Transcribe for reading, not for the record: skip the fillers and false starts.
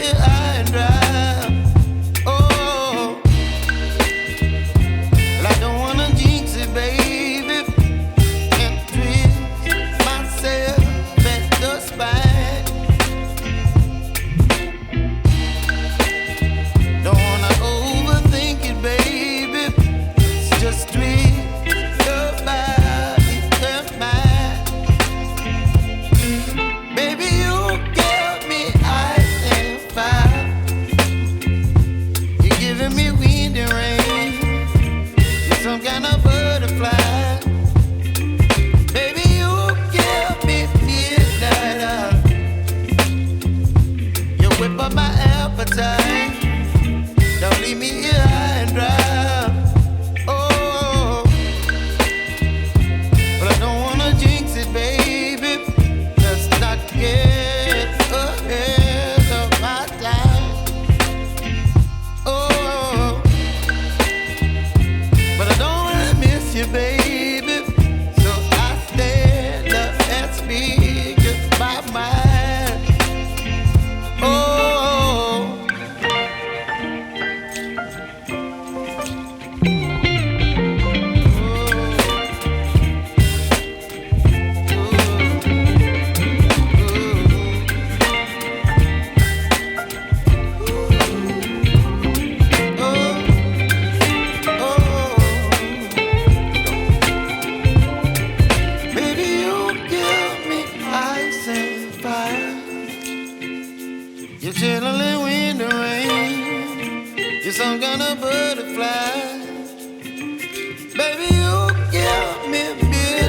here high and dry. Oh, well, I don't wanna jinx it, baby, and twist myself at the spine. Don't wanna overthink it, baby. It's just twist your body and mine. Baby, you give me ice and fire. You're giving me wind and rain. You're some kind of butterfly. Baby, you give me midnight. You whip up my appetite. Don't leave me here high and dry. Oh, but I don't wanna jinx it, baby. Let's not get ahead of my time. Oh, but I don't wanna miss you, baby. So I stand up and speak my mind. Oh. You're chilling in the rain. You're some kind of butterfly.